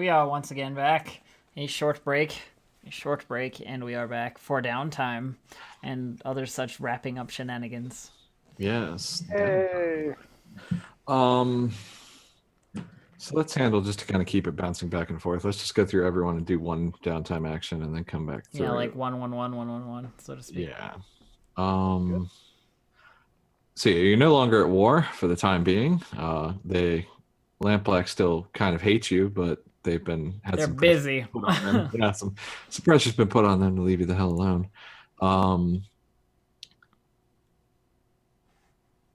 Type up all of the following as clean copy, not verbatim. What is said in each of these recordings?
we are once again back. A short break, and we are back for downtime and other such wrapping up shenanigans. Yes. Down. Hey. Um. So let's handle just to kind of keep it bouncing back and forth. Let's just go through everyone and do one downtime action and then come back Yeah, through. like 1-1-1-1-1-1, so to speak. Yeah. Good. So you're no longer at war for the time being. They Lampblack still kind of hate you, but they've had They're some pressure busy. put on them. Yeah, some pressure's been put on them to leave you the hell alone.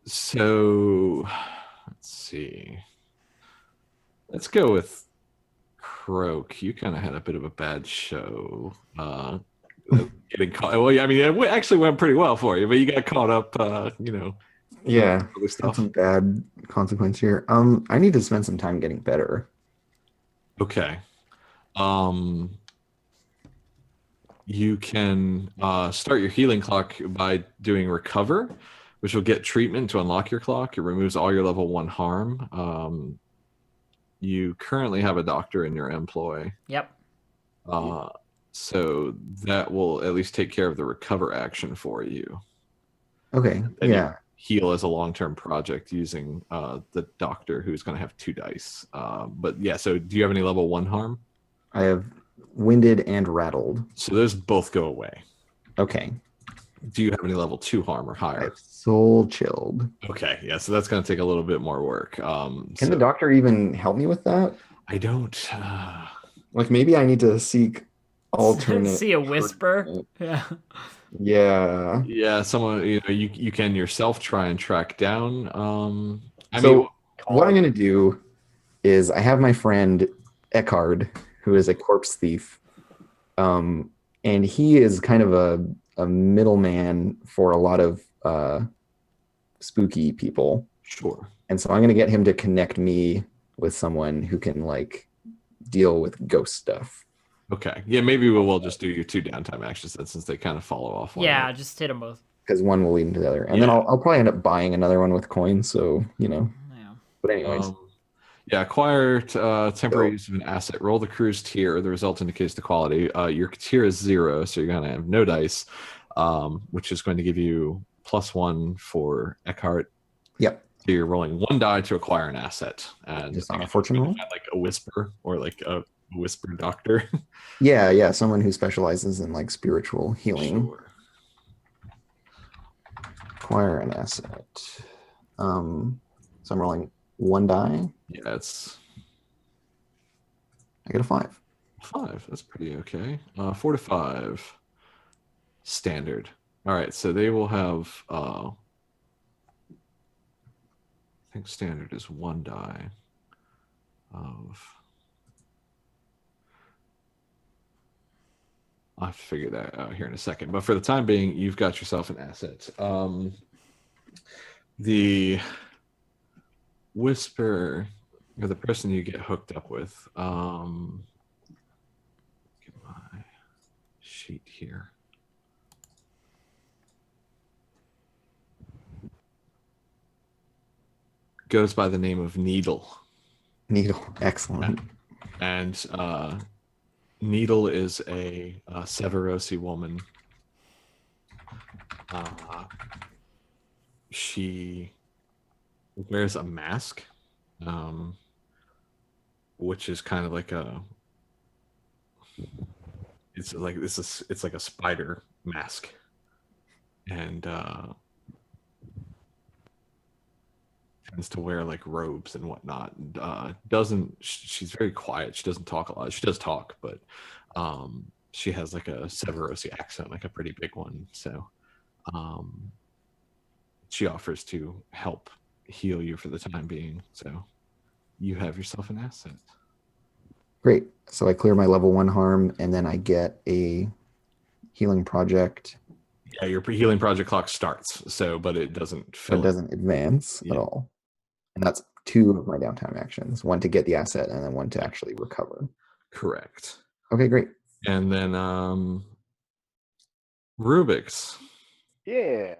So let's see. Let's go with Croak. You kind of had a bit of a bad show. Getting caught. Well, yeah, I mean, it actually went pretty well for you, but you got caught up. Yeah, other had stuff. some bad consequence here. I need to spend some time getting better. Okay. You can start your healing clock by doing recover, which will get treatment to unlock your clock. It removes all your level 1 harm. You currently have a doctor in your employ. Yep. So that will at least take care of the recover action for you. Okay, And yeah. Heal as a long-term project using the doctor, who's going to have 2 dice. But yeah, so do you have any level 1 harm? I have winded and rattled. So those both go away. Okay. Do you have any level 2 harm or I higher? have soul chilled. Okay, yeah, so that's going to take a little bit more work. Can the doctor even help me with that? I don't. Like maybe I need to seek alternate. See a whisper. Yeah. Yeah. Yeah, someone you can yourself try and track down. So what I'm gonna do is I have my friend Eckhard, who is a corpse thief, and he is kind of a middleman for a lot of spooky people. Sure. And so I'm gonna get him to connect me with someone who can like deal with ghost stuff. Okay. Yeah, maybe we'll just do your 2 downtime actions then, since they kind of follow off. Yeah, just hit them both. Because one will lead into the other, and then I'll probably end up buying another one with coins. So Yeah. But anyways. Acquire temporary use of an asset. Roll the crew's tier. The result indicates the quality. Your tier is 0, so you're going to have no dice, which is going to give you +1 for Eckhart. Yep. So you're rolling 1 die to acquire an asset. And just on a fortune roll? Like a whisper or like a whisper doctor. Yeah. Someone who specializes in like spiritual healing. Sure. Acquire an asset. So I'm rolling 1 die. Yeah, I get a 5. 5. That's pretty okay. 4 to 5. Standard. All right, so they will have. I think standard is 1 die of. I'll have to figure that out here in a second. But for the time being, you've got yourself an asset. The whisper, or the person you get hooked up with. Get my sheet here. Goes by the name of Needle. Needle, excellent. And Needle is a Severosi woman. She wears a mask, which is kind of like it's like a spider mask, and tends to wear like robes and whatnot. She's very quiet. She doesn't talk a lot. She does talk, but she has like a Severosi accent, like a pretty big one. So she offers to help heal you for the time being. So you have yourself an asset. Great. So I clear my level 1 harm, and then I get a healing project. Yeah, your healing project clock starts. So, but it doesn't fill. It doesn't advance at all. And that's 2 of my downtime actions. 1 to get the asset, and then 1 to actually recover. Correct. Okay, great. And then Rubik's. Yeah.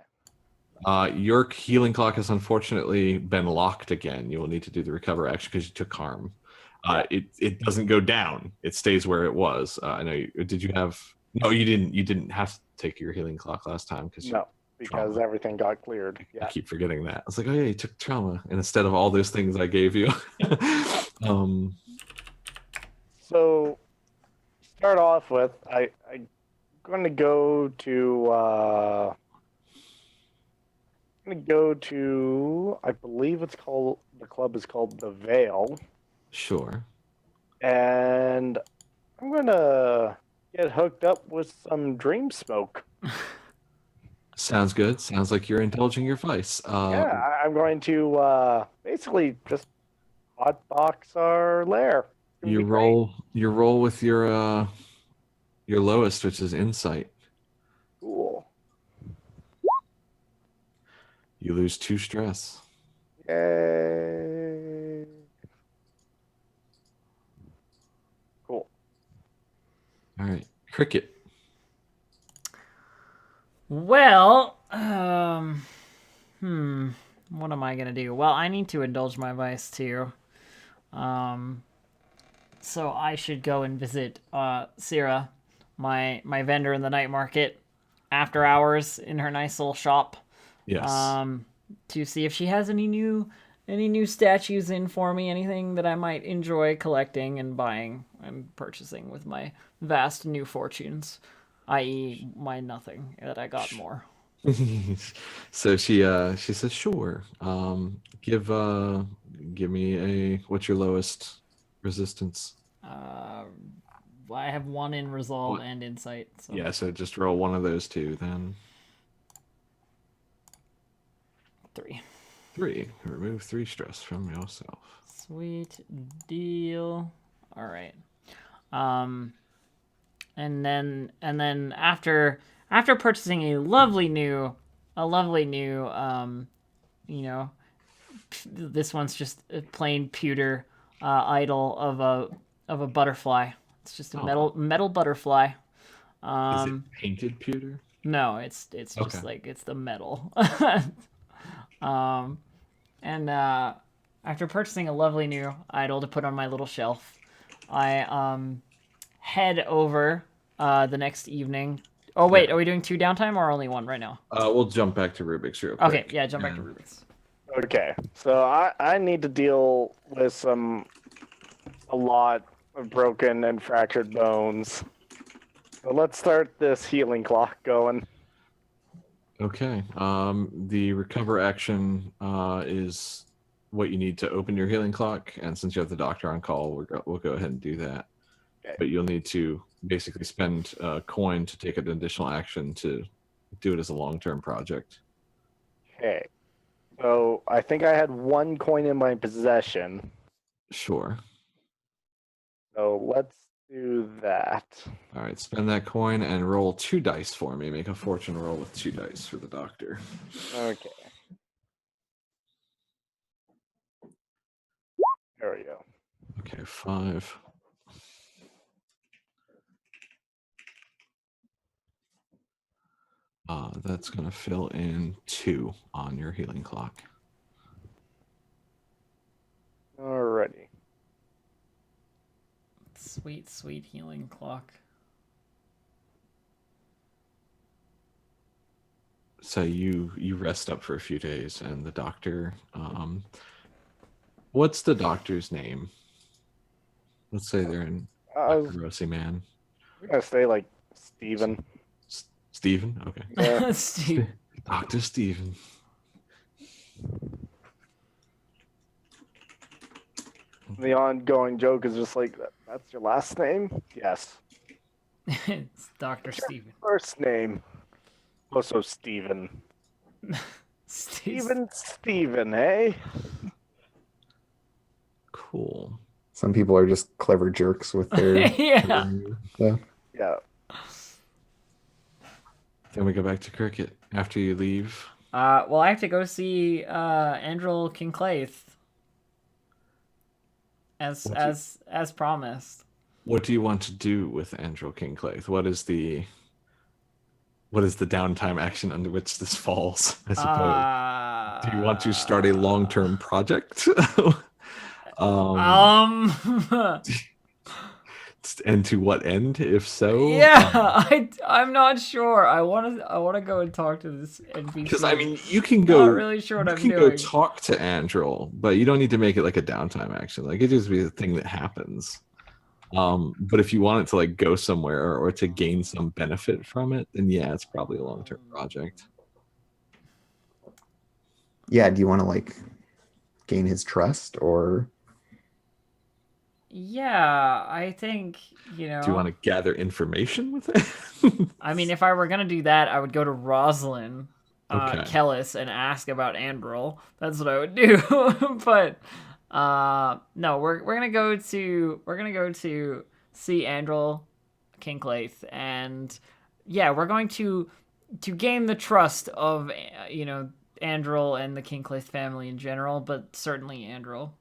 Your healing clock has unfortunately been locked again. You will need to do the recover action because you took harm. it doesn't go down. It stays where it was. I know. Did you have? No, you didn't. You didn't have to take your healing clock last time because No, because trauma. everything got cleared. I Yeah. keep forgetting that. I was like, oh yeah, you took trauma, and instead of all those things I gave you. So, start off with I'm going to go to. I'm going to go to. I believe it's called. The club is called the Veil, Sure. and I'm going to get hooked up with some Dream Smoke. Sounds good. Sounds like you're indulging your vice. Yeah, I'm going to basically just hotbox our lair. It's gonna You be great. roll with your lowest, which is insight. Cool. You lose 2 stress. Yay. Cool. All right, Cricket. Well, what am I gonna do? Well, I need to indulge my vice too. So I should go and visit Syrah, my vendor in the night market, after hours in her nice little shop. Yes. To see if she has any new statues in for me, anything that I might enjoy collecting and buying and purchasing with my vast new fortunes, i.e. my nothing that I got more. So she says, sure. Give me a what's your lowest resistance? I have 1 in resolve What? and insight. So. Yeah, so just roll one of those 2 then. 3. 3. Remove 3 stress from yourself. Sweet deal. All right. And then after purchasing a lovely new this one's just a plain pewter idol of a butterfly. It's just a metal butterfly. Is it painted pewter? No, it's just Okay. like it's the metal. And after purchasing a lovely new idol to put on my little shelf, I head over the next evening. Oh wait, Yeah. are we doing 2 downtime or only 1 right now? We'll jump back to Rubik's real quick. Okay, yeah, jump back to Rubik's. Okay, so I need to deal with a lot of broken and fractured bones. So let's start this healing clock going. Okay. The recover action is what you need to open your healing clock, and since you have the doctor on call, we'll go ahead and do that. Okay. But you'll need to basically spend a coin to take an additional action to do it as a long-term project. Okay, so I think I had 1 coin in my possession. Sure. So let's do that. All right, spend that coin and roll 2 dice for me. Make a fortune roll with 2 dice for the doctor. Okay. There we go. Okay, 5. That's going to fill in 2 on your healing clock. Alrighty. Sweet, sweet healing clock. So you rest up for a few days, and the doctor. What's the doctor's name? Let's say they're in I was Rossi Man. gonna say like Steven. Stephen? Okay. Yeah. Steve. Dr. Stephen. The ongoing joke is just like, that's your last name? Yes. It's Dr. Steven. First name. Also Steven. Steven, hey? Cool. Some people are just clever jerks with their Yeah. stuff. Yeah. Then we go back to cricket after you leave. Well, I have to go see Andrel Kinclaith. As promised. What do you want to do with Andrew Kinclaith? What is the downtime action under which this falls, I suppose? Do you want to start a long-term project? And to what end, if so? yeah, I'm not sure. I wanna go and talk to this NPC. Because I mean, you can go. Not really sure what you I'm can go doing. talk to Andrel, but you don't need to make it like a downtime action. Like it just be a thing that happens. But if you want it to like go somewhere or to gain some benefit from it, then yeah, it's probably a long-term project. Yeah, do you want to like gain his trust or? Yeah, I think, you know. Do you want to gather information with it? I mean, if I were gonna do that, I would go to Rosalind, Okay. Kellis, and ask about Andrel. That's what I would do. But no, we're gonna go to see Andrel Kinklaith, and yeah, we're going to gain the trust of Andrel and the Kinklaith family in general, but certainly Andrel,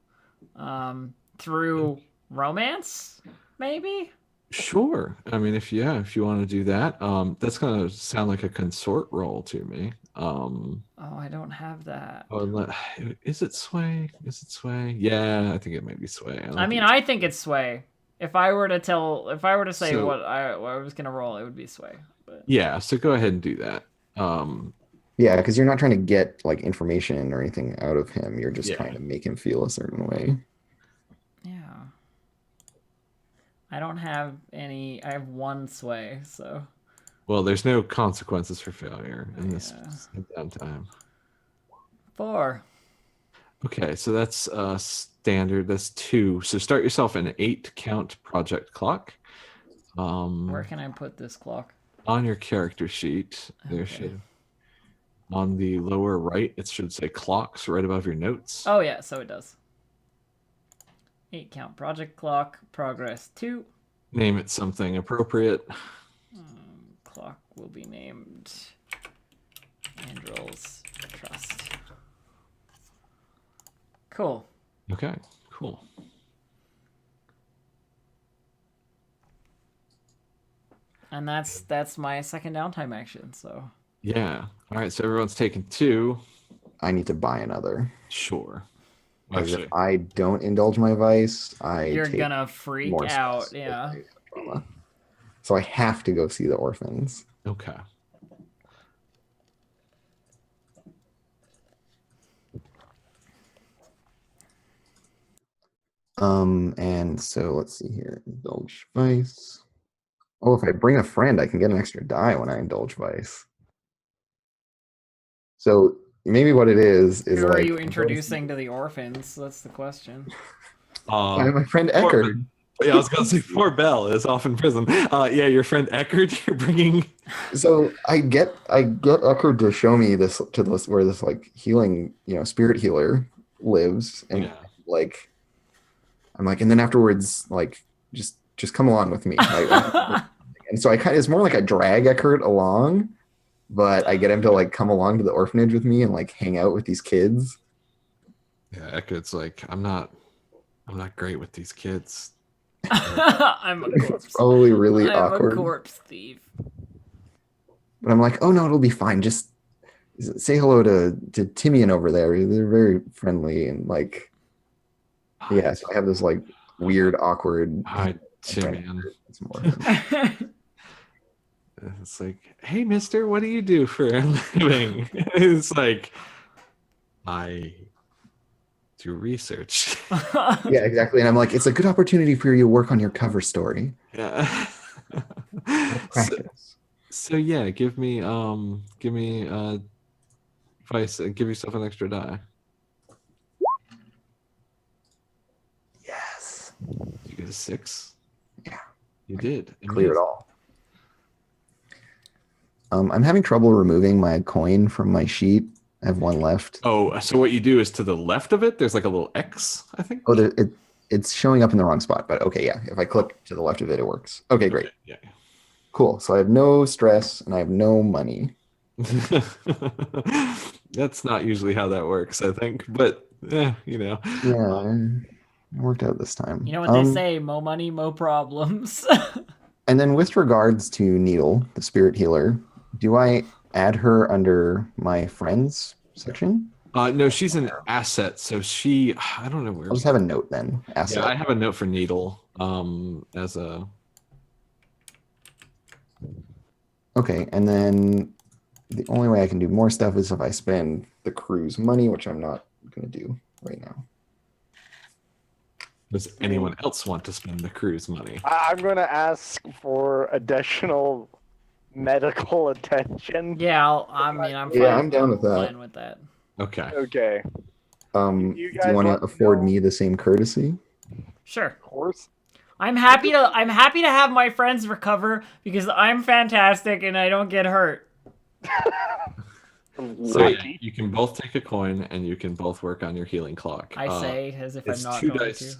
through romance, maybe. Sure. I mean, if you want to do that, that's gonna sound like a consort role to me. Oh, I don't have that. Is it sway? Is it sway? Yeah, I think it might be sway. I think it's sway. If I were to say So- what I was gonna roll, it would be sway. But Yeah, so go ahead and do that. Yeah, because you're not trying to get like information or anything out of him. You're just Yeah. trying to make him feel a certain way. yeah, I don't have any. I have one sway, so Well, there's no consequences for failure in this Yeah. downtime. 4. Okay, so that's standard. That's 2. So start yourself an 8 count project clock. Where can I put this clock? On your character sheet, there Okay. should on the lower right, it should say clocks right above your notes. Oh yeah, so it does. 8 count project clock, progress 2. Name it something appropriate. Clock will be named Andrel's Trust. Cool. Okay, cool. And that's my second downtime action. So Yeah. All right, so everyone's taking 2. I need to buy another. Sure. Because Actually, if I don't indulge my vice, I you're take gonna freak more out. stress. Yeah. Trauma. So I have to go see the orphans. okay. And so let's see here. Indulge vice. Oh, if I bring a friend, I can get an extra die when I indulge vice. So maybe what it is Who like are you introducing to the orphans? That's the question. I have my friend Poor- Eckerd. Yeah, I was gonna say poor Bell is off in prison. Yeah, your friend Eckerd, you're bringing. So I get Eckerd to show me this where this like healing, spirit healer lives, and Yeah. like I'm like, and then afterwards, like just come along with me. And so it's more like I drag Eckerd along, but I get him to like come along to the orphanage with me and like hang out with these kids. Yeah, Eckerd's like, I'm not great with these kids. I'm a It's corpse. probably really I'm awkward. a corpse thief. But I'm like, oh no, it'll be fine. Just say hello to Timian over there. They're very friendly and like, yeah. So I have this like weird, awkward. Hi, Timian. It's more- It's like, hey, mister, what do you do for a living? It's like, I do research. Yeah, exactly. And I'm like, it's a good opportunity for you to work on your cover story. Yeah. Practice. So yeah, give me vice and give yourself an extra die. Yes. You get a 6. Yeah. You did. Clear it all. I'm having trouble removing my coin from my sheet. I have one left. Oh, so what you do is to the left of it, there's like a little X, I think. Oh, it's showing up in the wrong spot, but okay, yeah. If I click to the left of it, it works. Okay, great. Yeah. Cool. So I have no stress and I have no money. That's not usually how that works, I think. But Yeah, it worked out this time. You know what they say, mo money, mo problems. And then with regards to Needle, the spirit healer, do I add her under my friends section? No, she's an asset, so she. I don't know where. I'll just have a note then. Asset. Yeah, I have a note for Needle. As a. Okay, and then the only way I can do more stuff is if I spend the crew's money, which I'm not going to do right now. Does anyone else want to spend the crew's money? I'm going to ask for additional medical attention. Yeah, I'm fine. Yeah, I'm down with that. Fine with that. Okay. Okay. Do You you guys want to want to afford know- me the same courtesy? Sure. Of course. I'm happy to have my friends recover because I'm fantastic and I don't get hurt. So yeah, you can both take a coin and you can both work on your healing clock. I say as if I'm It's not 2 going dice to.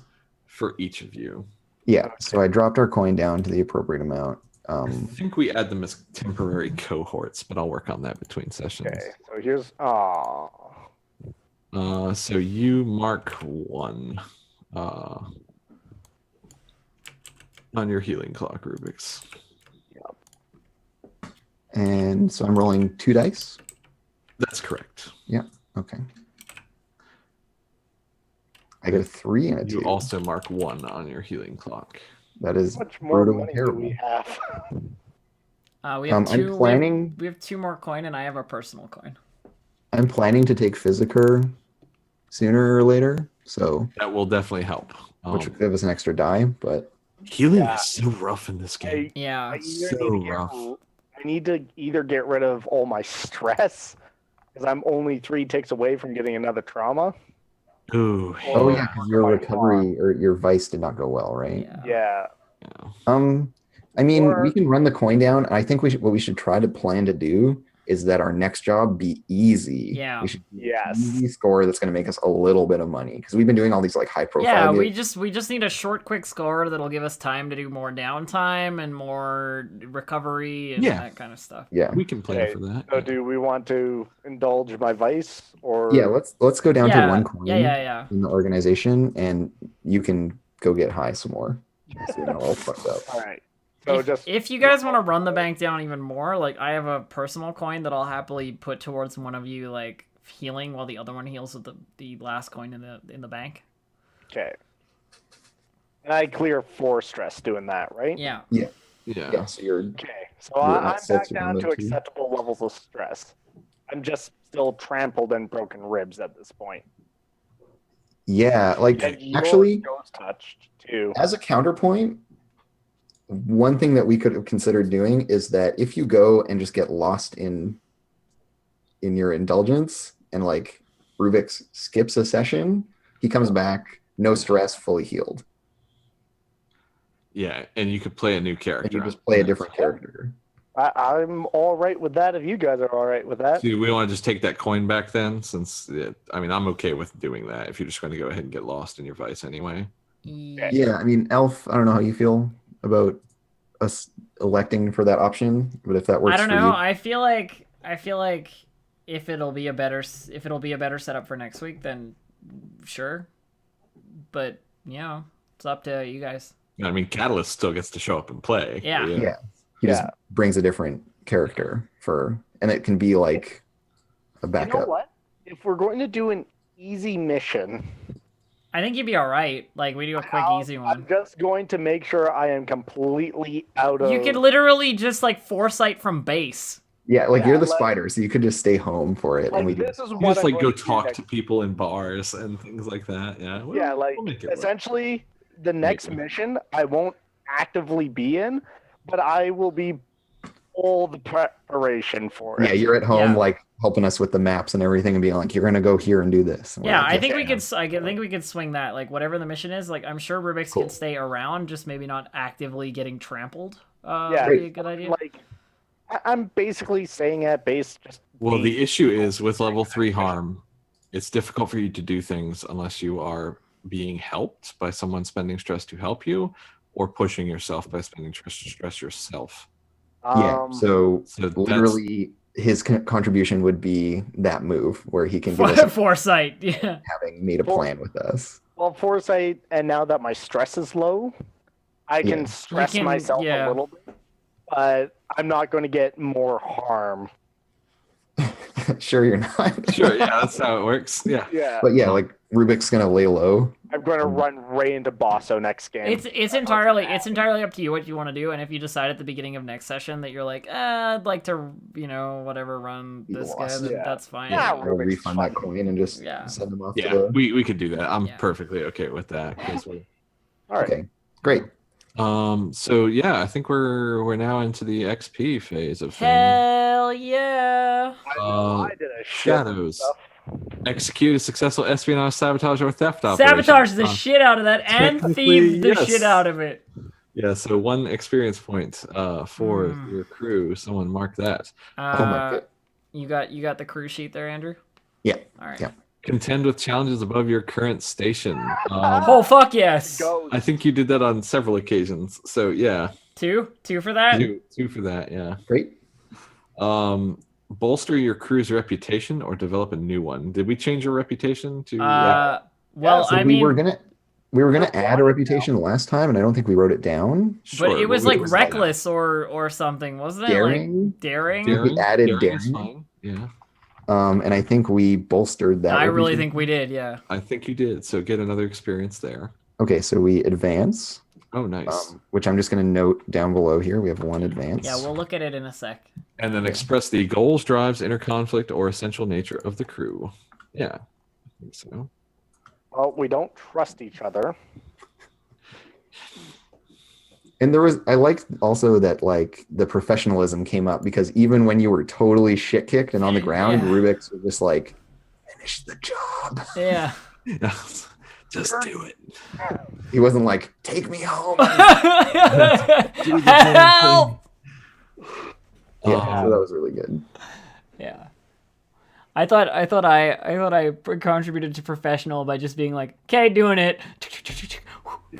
for each of you. Yeah, so I dropped our coin down to the appropriate amount. I think we add them as temporary cohorts, but I'll work on that between sessions. Okay. So here's. Aw. So you mark 1 on your healing clock, Rubik's. And so I'm rolling 2 dice. That's correct. Okay. I get a 3 and a 2. You also mark 1 on your healing clock. That is How much more brutal and money do terrible. we have? We have I'm two. planning. We have 2 more coin, and I have a personal coin. I'm planning to take Physiker sooner or later, so That will definitely help. which would give us an extra die. But Healing Yeah. is so rough in this game. Yeah. I So need to either get rid of all my stress, because I'm only 3 ticks away from getting another trauma. Ooh. oh Yeah. yeah, because your recovery or your vice did not go well, right? Yeah. Yeah. Yeah. I mean, Or- we can run the coin down. I think what we should try to plan to do is that our next job be easy. Yeah. We should do an Yes. easy score that's going to make us a little bit of money because we've been doing all these like high profile. Yeah, gigs. we just need a short, quick score that'll give us time to do more downtime and more recovery and Yeah. that kind of stuff. Yeah. We can plan Okay, for that. So do we want to indulge my vice or? Yeah, let's go down yeah, to 1 coin yeah. in the organization, and you can go get high some more. So you're not all fucked up. All right. So If you guys want to run the bank down even more, like I have a personal coin that I'll happily put towards one of you, like healing while the other one heals with the last coin in the bank. okay. And I clear 4 stress doing that, right? Yeah. Yeah. Yeah, so you're Okay. So You're I'm at back six down around to that too. acceptable levels of stress. I'm just still trampled and broken ribs at this point. yeah, like And your actually ghost touched too. as a counterpoint, one thing that we could have considered doing is that if you go and just get lost in your indulgence and like Rubik's skips a session, he comes back, no stress, fully healed. Yeah, and you could play a new character. And you just play a different character. I'm all right with that if you guys are all right with that. Do we want to just take that coin back then? Since I'm okay with doing that if you're just going to go ahead and get lost in your vice anyway. Yeah, I mean, Elf, I don't know how you feel about us electing for that option, but if that works I don't for know. you. I feel like if it'll be a better setup for next week, then sure. But it's up to you guys. I mean, Catalyst still gets to show up and play. Yeah. Yeah. He just brings a different character and it can be like a You backup. know what? If we're going to do an easy mission, I think you'd be all right. Like we do a quick, easy one. I'm just going to make sure I am completely out of. You could literally just like foresight from base. Yeah, like Yeah, you're the like- spider, so you could just stay home for it, Like, and we this do. is You what just I'm go going to do talk next- to people in bars and things like that. Yeah. Yeah, like we'll make it work. essentially, the next Maybe. mission I won't actively be in, but I will be all the preparation for it. Yeah, you're at home, Yeah. like helping us with the maps and everything, and being like, "You're gonna go here and do this." And we're Yeah, like, I think we okay. could. I think we could swing that. Like whatever the mission is. Like I'm sure Rubik's Cool. can stay around, just maybe not actively getting trampled. Yeah, Would be a good idea. Like, I'm basically staying at base. Just Well, the being- issue is with level 3 harm, it's difficult for you to do things unless you are being helped by someone spending stress to help you, or pushing yourself by spending stress yourself. Yeah, so So that's- literally, his contribution would be that move where he can give us Foresight. Yeah. having made a plan with us. well, foresight, and now that my stress is low, I can Yeah. stress You can- myself yeah. a little bit, but I'm not going to get more harm. sure you're not. Sure, yeah, that's how it works. Yeah. Yeah, But yeah, like Rubik's gonna lay low. I'm going to run right into Bosso next game. It's entirely up to you what you want to do, and if you decide at the beginning of next session that you're like, I'd like to, whatever, run Be this guy, lost. then Yeah. that's fine. Yeah, I'll Rubik's refund fun. that coin and just Yeah. send them off Yeah, to the. we could do that. I'm Yeah. perfectly okay with that. 'Cause we- All right. Okay, great. So yeah, I think we're now into the XP phase of things. Hell yeah! I know I did a shit ton of Shadows. stuff. Execute a successful espionage, sabotage, or theft operation. Sabotage the Uh, shit out of that and technically, thieve the yes. shit out of it. Yeah, so 1 experience point for Hmm. your crew. Someone mark that. mark it. You got the crew sheet there, Andrew? Yeah. All right. Yeah. Contend with challenges above your current station. Oh fuck yes! Go. I think you did that on several occasions. So yeah, Two for that. two for that. Yeah. Great. Bolster your crew's reputation or develop a new one. Did we change your reputation to? Well, So I we mean, were gonna add a reputation last time, and I don't think we wrote it down. but Sure, it was what like was reckless or something, wasn't it? Daring. Like daring. Daring. We added Daring is daring. fine. Yeah, And I think we bolstered that. I really reputation. think we did. Yeah. I think you did. So get another experience there. Okay, so we advance, Oh, nice. which I'm just gonna note down below here. We have 1 advance. Yeah, we'll look at it in a sec. And then express the goals, drives, inner conflict, or essential nature of the crew. Yeah, I think so. Well, we don't trust each other. And I liked also that like the professionalism came up because even when you were totally shit kicked and on the ground, Yeah. Rubik's was just like, finish the job. Yeah. Just do it. He wasn't like, take me home. Help! Yeah, so that was really good. Yeah. I thought I contributed to professional by just being like, okay, doing it.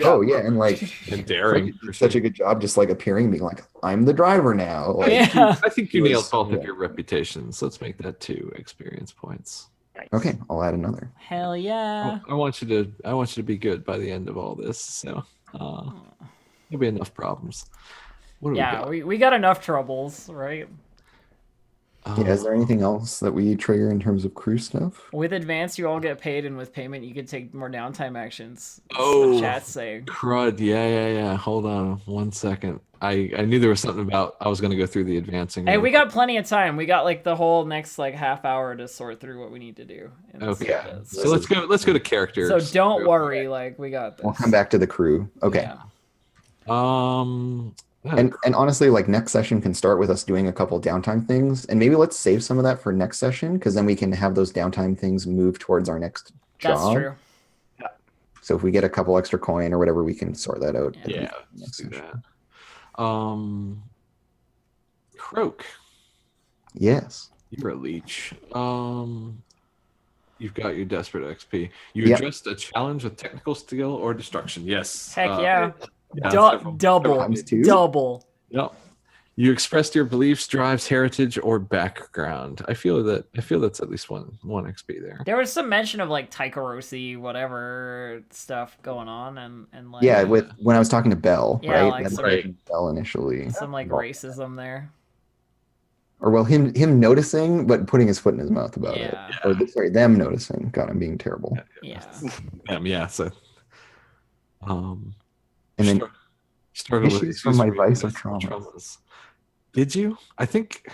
Oh yeah, and like And daring. Frank did such a good job just like appearing, being like, I'm the driver now. Like, Yeah. I think you It was- nailed both of yeah. your reputations. Let's make that 2 experience points. Nice. Okay, I'll add another. Hell yeah. I want you to be good by the end of all this. So there'll be enough problems. What do we Yeah, got? we got enough troubles, right? Yeah, is there anything else that we trigger in terms of crew stuff? With advance, you all get paid, and with payment, you can take more downtime actions. That's Oh. what chat's saying. Crud. Yeah. Hold on 1 second. I knew there was something about I was going to go through the advancing. Hey, we got plenty of time. We got like the whole next like half hour to sort through what we need to do. in this Okay. bit. So let's go to characters. So don't worry, like we got this. We'll come back to the crew. Okay. Yeah. And honestly, like next session can start with us doing a couple downtime things, and maybe let's save some of that for next session because then we can have those downtime things move towards our next job. That's true. So if we get a couple extra coin or whatever, we can sort that out. Yeah, let's do that. Croak, Yes. you're a leech. You've got your desperate XP. You Yep. addressed a challenge with technical skill or destruction. Yes. Heck yeah. yeah, several- Double. Times 2. Double. Yep. You expressed your beliefs, drives, heritage, or background. I feel that's at least one XP there. There was some mention of like Taikarosi, whatever stuff going on, and like Yeah, with when I was talking to Bell, Yeah, right? like That's some- what I mentioned Bell initially. some like racism there. Or well, him noticing, but putting his foot in his mouth about it. Yeah. Or sorry, them noticing. God, I'm being terrible. Yeah. Yeah. So, And then started with issues from my vice or traumas. traumas. Did you? I think.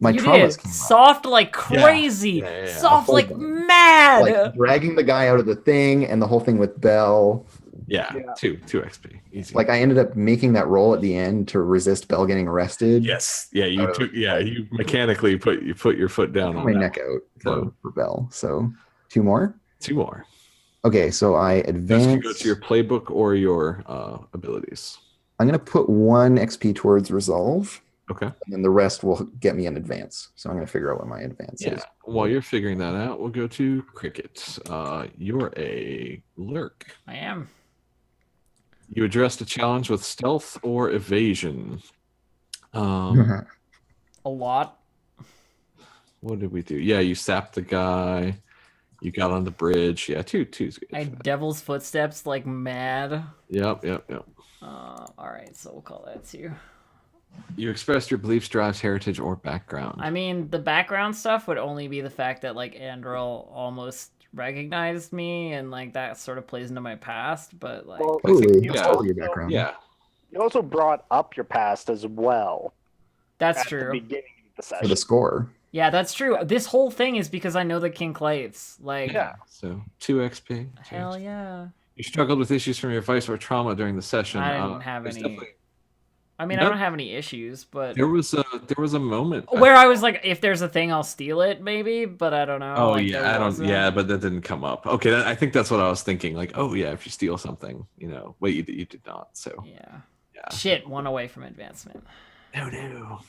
my You traumas did. came up. Soft like crazy. Yeah. Soft The whole like thing. mad. Like dragging the guy out of the thing and the whole thing with Bell. Yeah. Yeah. Two XP. Easy. Like I ended up making that roll at the end to resist Bell getting arrested. yes. Yeah. You Oh. took. Yeah. You mechanically put your foot down Put on my that. neck out So- for Bell. So 2 more. 2 more. Okay, so I Those can advance. go to your playbook or your abilities. I'm gonna put 1 XP towards resolve, Okay. and then the rest will get me an advance. So I'm gonna figure out what my advance Yeah. is. While you're figuring that out, we'll go to cricket. You're a lurk. I am. You addressed a challenge with stealth or evasion. Um, A lot. what did we do? Yeah, you sapped the guy. You got on the bridge. Yeah, two's good. I for that. devil's footsteps like mad. Yep. All right, so we'll call that 2. You expressed your beliefs, drives, heritage, or background. I mean, the background stuff would only be the fact that like Andrel almost recognized me, and like that sort of plays into my past. But like, Well, I think- Totally. you That's yeah. totally your also- background. Yeah. You also brought up your past as well that's at the true. beginning of the For session. the score. Yeah, that's true. This whole thing is because I know the Kinclaves. Like, Yeah. So 2 XP. 2 hell XP. yeah. You struggled with issues from your vice or trauma during the session. I didn't have there's any. definitely- I mean, I Nope. don't have any issues, but There was a moment where I was like, if there's a thing, I'll steal it, maybe. But I don't know. Oh like, yeah, there I don't. wasn't. Yeah, but that didn't come up. Okay, I think that's what I was thinking. Like, oh yeah, if you steal something, wait, you did not. So Yeah. yeah. Shit, 1 away from advancement. No.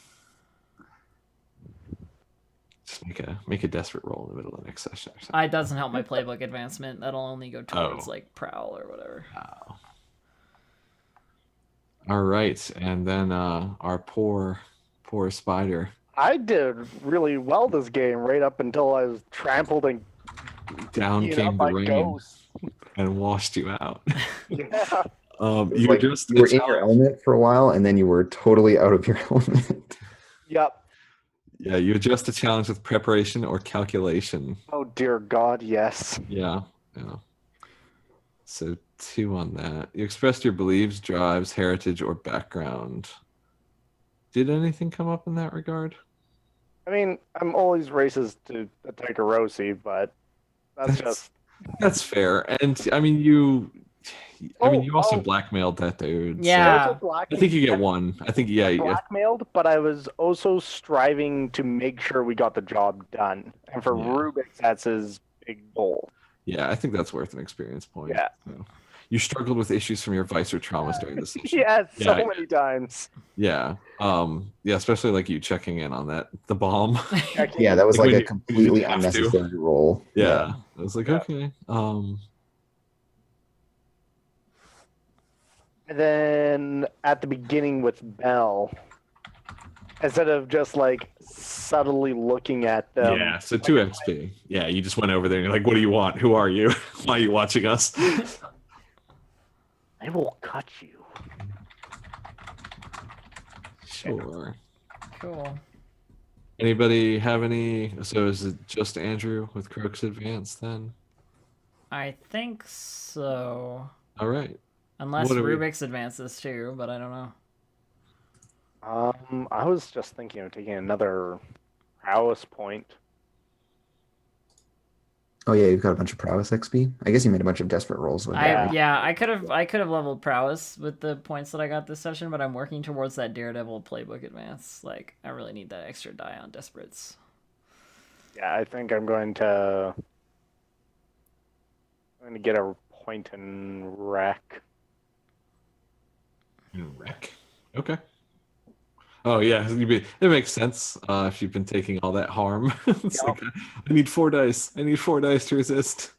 Just make a desperate roll in the middle of the next session or something. It doesn't help my playbook advancement. That'll only go towards Oh. like prowl or whatever. All right, and then our poor spider I did really well this game right up until I was trampled and down eaten up came the by rain ghosts. and washed you out. Yeah. It's You like were just you were in your element for a while, and then you were totally out of your element. Yep. Yeah, you adjust the challenge with preparation or calculation. Oh dear God, yes. Yeah. So 2 on that. You expressed your beliefs, drives, heritage, or background. Did anything come up in that regard? I mean, I'm always racist to attack a Rosie, but that's just That's fair. And I mean, you also oh. blackmailed that dude. so- Yeah. also I think you get 1. I think yeah. blackmailed, but I was also striving to make sure we got the job done. And for Yeah. Rubik's, that's his big goal. Yeah, I think that's worth an experience point. Yeah. So. You struggled with issues from your vice or traumas during the session. Yeah, so Yeah. many times. Yeah. Yeah, especially like you checking in on the bomb. Yeah, that was Like like when a you completely didn't have to. unnecessary roll. Yeah. I was like, Yeah. okay. And then at the beginning with Belle, instead of just like subtly looking at them. Yeah, so 2 XP. Yeah, you just went over there and you're like, what do you want? Who are you? Why are you watching us? I will cut you. Sure. Cool. Anybody have any? So is it just Andrew with Croak's Advance then? I think so. All right. Unless What are we- Rubik's advances too, but I don't know. I was just thinking of taking another prowess point. Oh yeah, you've got a bunch of prowess XP. I guess you made a bunch of desperate rolls with that. I could have leveled prowess with the points that I got this session, but I'm working towards that Daredevil playbook advance. Like I really need that extra die on desperates. Yeah, I think I'm going to get a point in wreck. Wreck. Okay. Oh yeah, it makes sense if you've been taking all that harm. It's Yep. like, I need 4 dice. I need 4 dice to resist.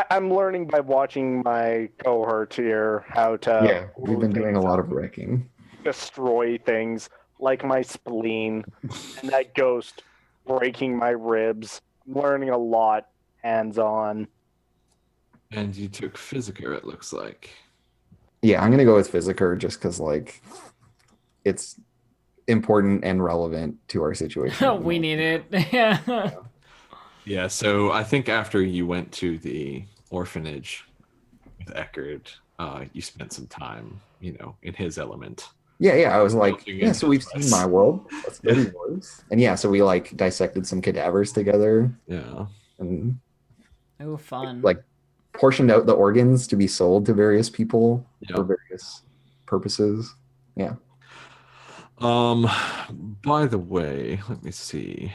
I'm learning by watching my cohort here how to Yeah, we've been doing a lot of wrecking. destroy things like my spleen and that ghost breaking my ribs. I'm learning a lot hands-on. And you took Physiker, it looks like. Yeah, I'm gonna go with Physiker just because like it's important and relevant to our situation. at the We moment. need it. Yeah. Yeah, so I think after you went to the orphanage with Eckerd, you spent some time, in his element. Yeah, I was like, Looking yeah, so into we've this. seen my world. Let's go to yours. And yeah, so we like dissected some cadavers together Yeah. and Oh, fun. like portioned out the organs to be sold to various people Yeah. for various purposes. Yeah. By the way, let me see.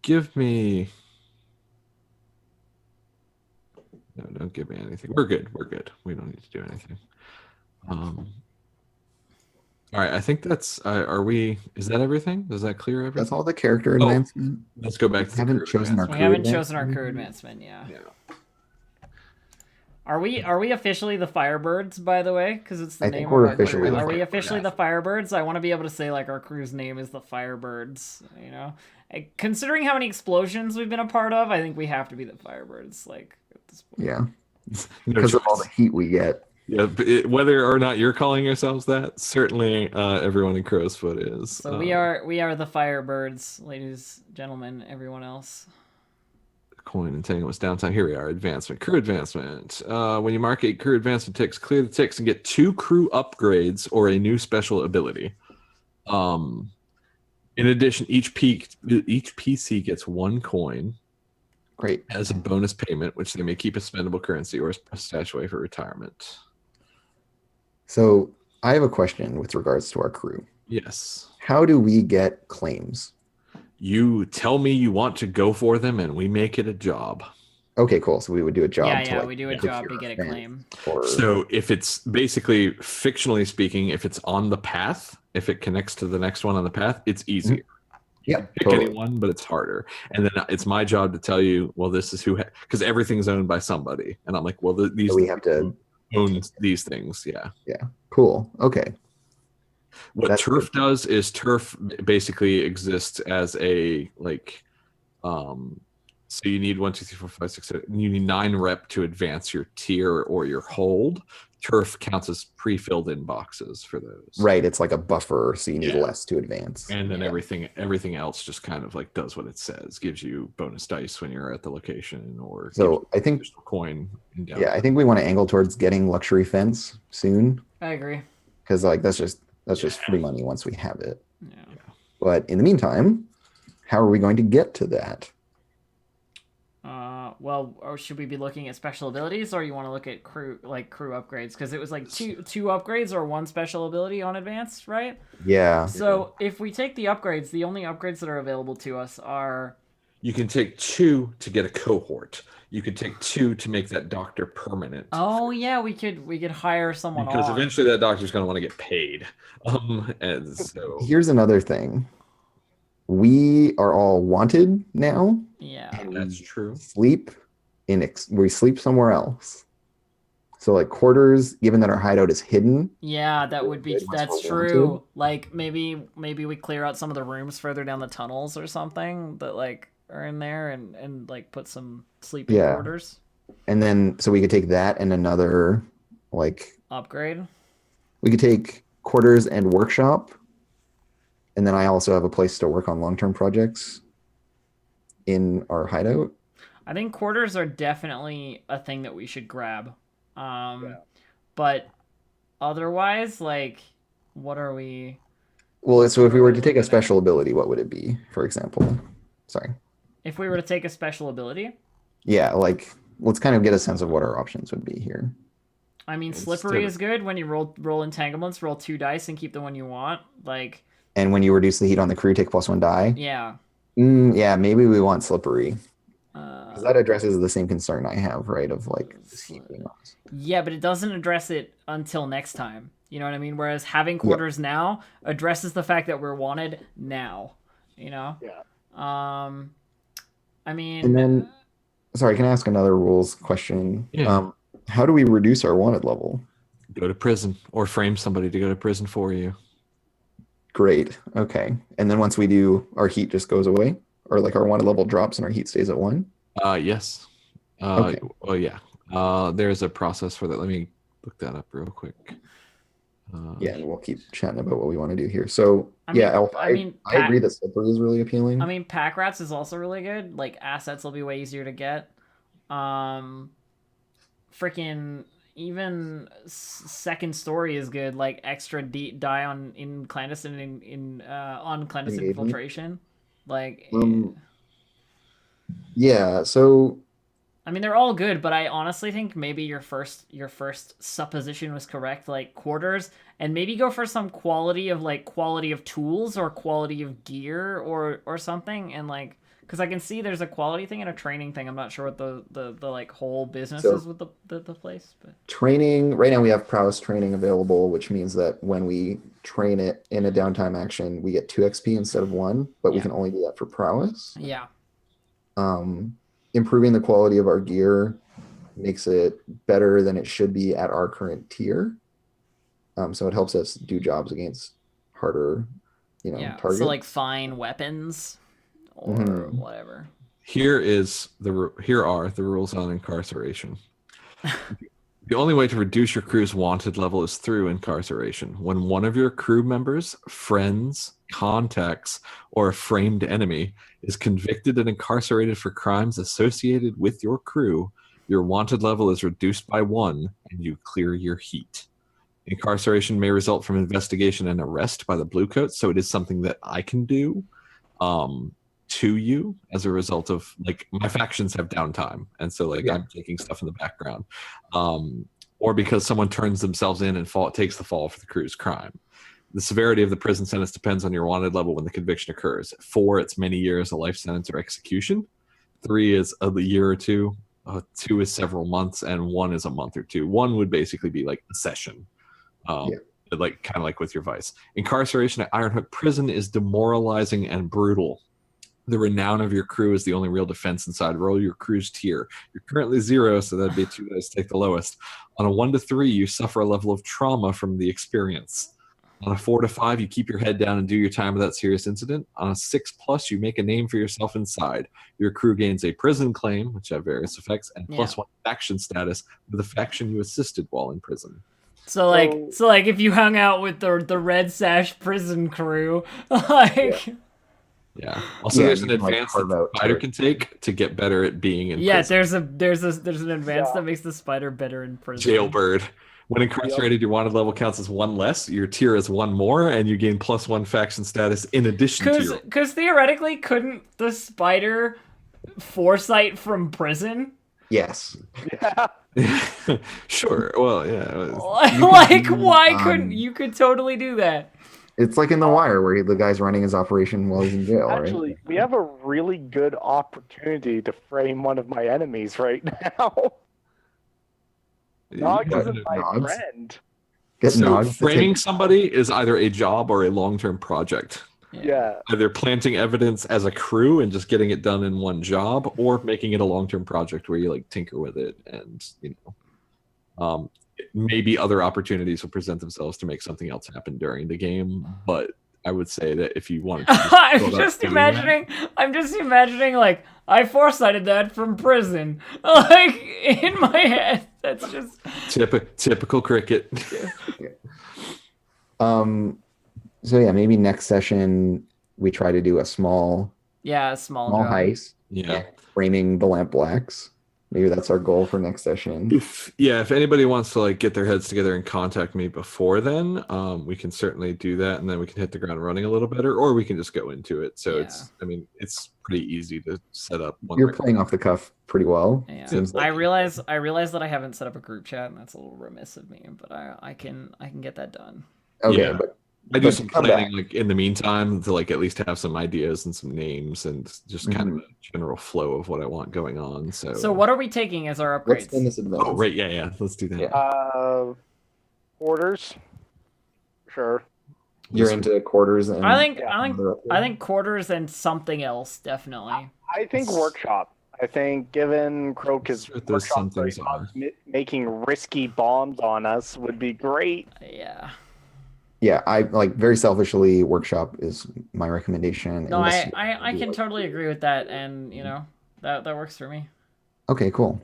Give me. No, don't give me anything. We're good. We're good. We don't need to do anything. All right. I think that's. Are we? Is that everything? Does that clear everything? That's all the character Oh, advancement. Let's go back to We haven't the chosen our we crew haven't advancement. chosen our crew advancement, yeah. Yeah. Are we officially the Firebirds, by the way? Because it's the I name think of we're our officially crew. the Are we Firebirds. officially the Firebirds? I want to be able to say like our crew's name is the Firebirds. You know, considering how many explosions we've been a part of, I think we have to be the Firebirds. Like at this point. Yeah, No because of all choice. the heat we get. Yeah, but whether or not you're calling yourselves that, certainly everyone in Crowsfoot is. So we are the Firebirds, ladies, gentlemen, everyone else. Coin entanglements downtime. Here we are. Advancement. Crew advancement. When you mark a crew advancement ticks, clear the ticks and get 2 crew upgrades or a new special ability. In addition, each PC gets 1 coin Great. as a bonus payment, which they may keep as spendable currency or as stashed away for retirement. So I have a question with regards to our crew. Yes. How do we get claims? You tell me you want to go for them, and we make it a job. Okay, cool. So we would do a job. Yeah, to, we do a secure job to get a fans claim. Or, So if it's basically, fictionally speaking, if it's on the path, if it connects to the next one on the path, it's easier. yeah, Pick totally. anyone, but it's harder. And then it's my job to tell you, well, this is who, because everything's owned by somebody. And I'm like, well, these So we have to. own these things. Yeah. Cool. Okay. What That's Turf does is Turf basically exists as a so you need 1, 2, 3, 4, 5, 6, 7. You need 9 rep to advance your tier or your hold. Turf counts as pre-filled in boxes for those. Right. It's like a buffer, so you need Yeah. less to advance. And then Yeah. everything else just kind of like does what it says, gives you bonus dice when you're at the location, or gives So you I think, additional coin. In yeah, I think we want to angle towards getting luxury fence soon, I agree. because like that's just free money once we have it. Yeah. But in the meantime, how are we going to get to that? Well, or should we be looking at special abilities, or you want to look at crew upgrades? Because it was like two upgrades or 1 special ability on advanced, right? Yeah. So if we take the upgrades, the only upgrades that are available to us are You can take 2 to get a cohort. You could take 2 to make that doctor permanent. oh yeah, we could hire someone Because on. eventually that doctor's going to want to get paid. And so Here's another thing. We are all wanted now. Yeah. And that's true. sleep we sleep somewhere else. So like quarters, given that our hideout is hidden. Yeah, that would be Once that's we're true. wanted. Like maybe we clear out some of the rooms further down the tunnels or something that like are in there and like put some sleeping Yeah. quarters. And then so we could take that and another like Upgrade. we could take quarters and workshop. And then I also have a place to work on long-term projects in our hideout. I think quarters are definitely a thing that we should grab. But otherwise, like, what are we? Well, so if we were to take a special ability, what would it be, for example? Sorry. If we were to take a special ability, Yeah, like let's kind of get a sense of what our options would be here. I mean, Instead slippery of- is good when you roll entanglements, roll 2 dice and keep the one you want. Like, And when you reduce the heat on the crew, take +1 die. yeah. Yeah, maybe we want slippery. Uh, Because that addresses the same concern I have, right? Of like this heat being on us. Yeah, but it doesn't address it until next time. You know what I mean? Whereas having quarters now addresses the fact that we're wanted now. You know? Yeah. I mean, And then, sorry, can I ask another rules question? Yeah. How do we reduce our wanted level? Go to prison or frame somebody to go to prison for you. Great. Okay. And then once we do, our heat just goes away, or like our wanted level drops and our heat stays at 1. Yes. Okay. Well, yeah. There's a process for that. Let me look that up real quick. Yeah, and we'll keep chatting about what we want to do here. So I mean- yeah, Elf, I mean, I agree that slippery is really appealing. I mean, pack rats is also really good. Like assets will be way easier to get. Freaking even second story is good. Like extra die on in clandestine on clandestine Engagement. infiltration. Like, Yeah. So I mean, they're all good, but I honestly think maybe your first supposition was correct. Like quarters, and maybe go for some quality of tools or quality of gear or something, and like. Because I can see there's a quality thing and a training thing. I'm not sure what the like whole business So- is with the place, but training right now we have prowess training available, which means that when we train it in a downtime action, we get 2 XP instead of 1, but we Yeah. can only do that for prowess. yeah, Improving the quality of our gear. makes it better than it should be at our current tier. So it helps us do jobs against harder, Yeah. targets. So like fine weapons or Mhm. whatever. Here are the rules on incarceration. The only way to reduce your crew's wanted level is through incarceration. When one of your crew members, friends, contacts, or a framed enemy is convicted and incarcerated for crimes associated with your crew, your wanted level is reduced by 1 and you clear your heat. Incarceration may result from investigation and arrest by the Bluecoats, so it is something that I can do to you as a result of, like, my factions have downtime, and so like I'm taking stuff in the background, or because someone turns themselves in and takes the fall for the crew's crime. The severity of the prison sentence depends on your wanted level when the conviction occurs. 4, it's many years, a life sentence or execution. 3 is a year or two. 2 is several months, and 1 is a month or two. 1 would basically be like a session. Like kind of like with your vice. Incarceration at Ironhook Prison is demoralizing and brutal. The renown of your crew is the only real defense inside. Roll your crew's tier. You're currently 0, so that'd be 2 dice. Take the lowest. On a 1 to 3, you suffer a level of trauma from the experience. On a 4 to 5, you keep your head down and do your time without serious incident. On a 6+, you make a name for yourself inside. Your crew gains a prison claim, which have various effects, and +1 faction status with the faction you assisted while in prison. So like if you hung out with the Red Sash prison crew, like yeah. Also, there's an advance that the spider can take to get better at being in prison. there's an advance that makes the spider better in prison. Jailbird. When incarcerated, your wanted level counts as 1 less. Your tier is 1 more, and you gain +1 faction status in addition to your. Because theoretically, couldn't the spider foresight from prison? Yes. Yeah. Sure. Well, yeah. Like, why couldn't you? Could totally do that. It's like in The Wire, where the guy's running his operation while he's in jail. Actually, we have a really good opportunity to frame one of my enemies right now. Nog isn't my friend. So framing somebody is either a job or a long-term project. Yeah. Either planting evidence as a crew and just getting it done in one job, or making it a long-term project where you like tinker with it, and maybe other opportunities will present themselves to make something else happen during the game. But I would say that if you wanted to I'm just imagining like I foresighted that from prison. Like in my head. That's just typical cricket. So yeah, maybe next session we try to do a small small heist. Yeah. Framing the Lamp Blacks. Maybe that's our goal for next session. If anybody wants to like get their heads together and contact me before then, we can certainly do that, and then we can hit the ground running a little better, or we can just go into it. So it's pretty easy to set up. You're playing off the cuff pretty well. Yeah. Seems like. I realize that I haven't set up a group chat, and that's a little remiss of me, but I can get that done. Okay, but I do some planning like in the meantime to like at least have some ideas and some names and just kind of a general flow of what I want going on. So what are we taking as our upgrades? Let's spin this advance. Oh, right, yeah, let's do that. Quarters, sure. You're into quarters, and I think quarters and something else definitely. I think workshop. I think given Croak is making risky bombs on us would be great. Yeah. Yeah, I like very selfishly, workshop is my recommendation. No, I can totally agree with that, and that works for me. Okay, cool.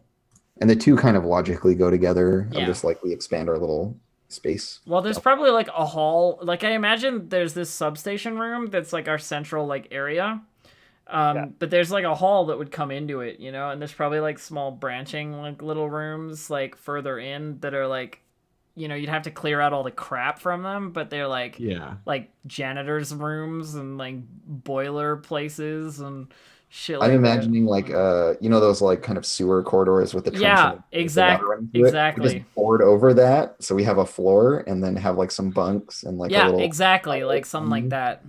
And the two kind of logically go together. Yeah. Of just like we expand our little space. Well, there's probably like a hall. Like I imagine there's this substation room that's like our central like area. But there's like a hall that would come into it, and there's probably like small branching like little rooms like further in that are like. You'd have to clear out all the crap from them, but they're like janitors' rooms and like boiler places and shit like I'm imagining like those like kind of sewer corridors with the trench. Yeah, exactly. We just board over that, so we have a floor and then have like some bunks and like a little exactly like something like that.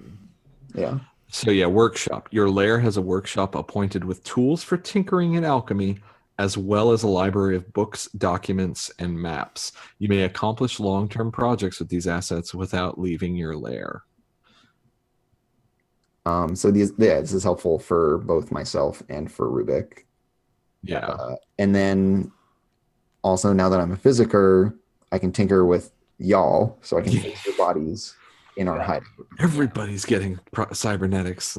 Yeah. So workshop. Your lair has a workshop appointed with tools for tinkering and alchemy, as well as a library of books, documents, and maps. You may accomplish long-term projects with these assets without leaving your lair. So this is helpful for both myself and for Rubik. Yeah. And then also, now that I'm a physiker, I can tinker with y'all, so I can fix your bodies in our hideout. Everybody's getting cybernetics.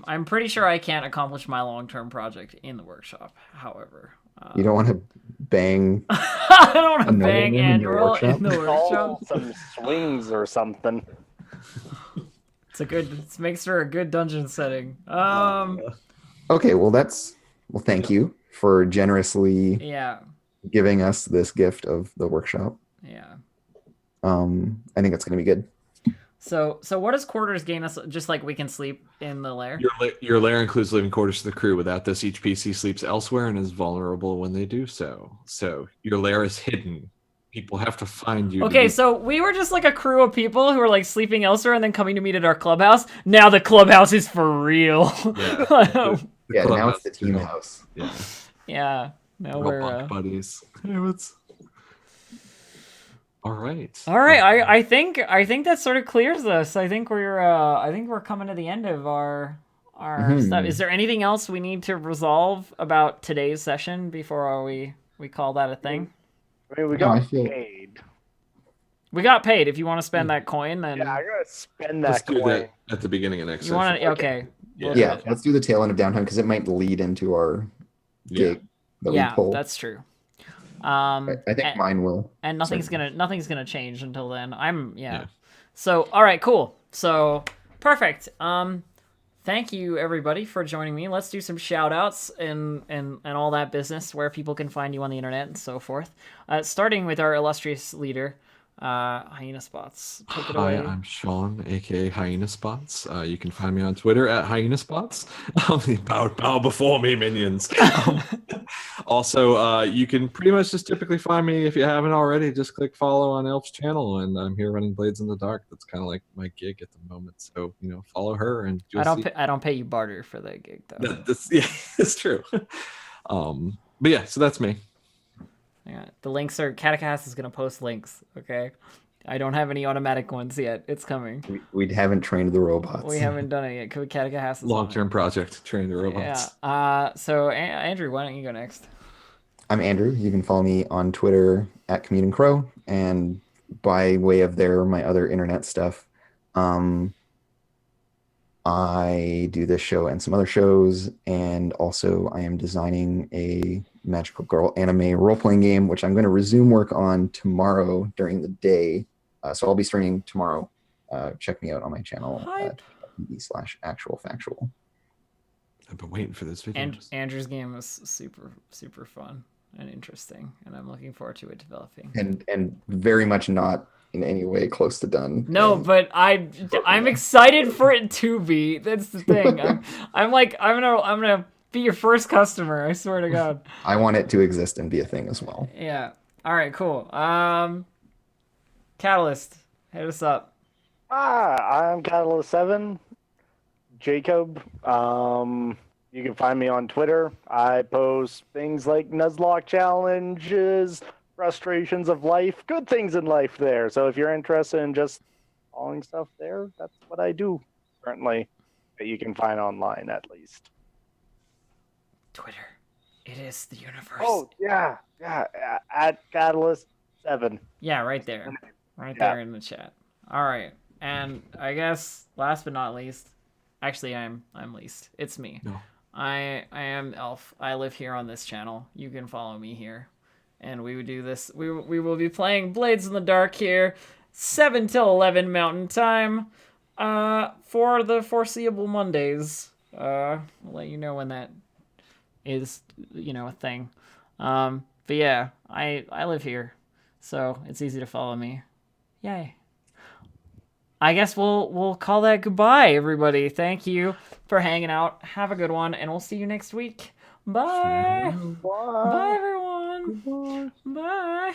I'm pretty sure I can't accomplish my long-term project in the workshop. However, You don't want to bang I don't want to another bang one in your Andrew workshop? in the workshop. Oh, some swings or something. It makes for a good dungeon setting. Okay, well thank you for generously Yeah, giving us this gift of the workshop. yeah. I think it's gonna be good. So what does quarters gain us? Just like we can sleep in the lair. Your lair includes living quarters to the crew. Without this, each PC sleeps elsewhere and is vulnerable when they do so. So your lair is hidden. People have to find you. Okay, so we were just like a crew of people who were like sleeping elsewhere and then coming to meet at our clubhouse. Now the clubhouse is for real. Yeah. Yeah, now clubhouse it's the is team real. house. Yeah. Yeah. Now Real we're bunk buddies. Hey, what's... All right. all right. I think that sort of clears us. I think we're coming to the end of our stuff. Is there anything else we need to resolve about today's session before we call that a thing? I mean, we No, I got feel- paid. We got paid. If you want to spend that coin, then Yeah, I gotta spend Let's that do coin. that at the beginning of next you want session. to. Okay. We'll Yeah, do it. let's do the tail end of downtime because it might lead into our Yeah. gig that we Yeah, pull. that's true. I think mine will. And nothing's certainly. gonna change until then. Yeah. Yeah. So all right, cool. So perfect. Thank you everybody for joining me. Let's do some shout outs and all that business, where people can find you on the internet and so forth. Starting with our illustrious leader, Hyena Spots. Take it Hi, away. I'm Sean, aka Hyena Spots. You can find me on Twitter at Hyena Spots. Bow before me, minions. Also, you can pretty much just typically find me, if you haven't already, just click follow on Elf's channel, and I'm here running Blades in the Dark. That's kind of like my gig at the moment. So, follow her, and you'll see. I don't pay you barter for that gig though. Yeah, it's true. But yeah, so that's me. Yeah, the links are Catacast is gonna post links. Okay, I don't have any automatic ones yet. It's coming. We haven't trained the robots. We haven't done it yet. Catacast is on it. Long-term project, train the robots. Yeah. So Andrew, why don't you go next? I'm Andrew. You can follow me on Twitter at Commuting Crow, and by way of my other internet stuff, I do this show and some other shows, and also I am designing a Magical Girl anime role-playing game, which I'm going to resume work on tomorrow during the day. So I'll be streaming tomorrow. Check me out on my channel at /actualfactual. I've been waiting for this video. And Andrew's game is super, super fun and interesting, and I'm looking forward to it developing. And very much not in any way close to done. No, And but I'm excited for it to be. That's the thing. I'm gonna be your first customer. I swear to God. I want it to exist and be a thing as well. Yeah. All right. Cool. Catalyst, hit us up. I'm Catalyst7, Jacob. You can find me on Twitter. I post things like Nuzlocke challenges, frustrations of life, good things in life there. So if you're interested in just following stuff there, that's what I do currently, that you can find online at least. Twitter. It is the universe. Oh, yeah, at Catalyst7. Yeah, right there. Right there in the chat. All right. And I guess last but not least, actually I'm least. It's me. No. I am Elf. I live here on this channel. You can follow me here. And we would do this. We will be playing Blades in the Dark here, 7 till 11 Mountain Time, for the foreseeable Mondays. I'll let you know when that is, a thing. But yeah, I live here, so it's easy to follow me. Yay. I guess we'll call that goodbye, everybody. Thank you for hanging out. Have a good one, and we'll see you next week. Bye. Bye, everyone. Bye.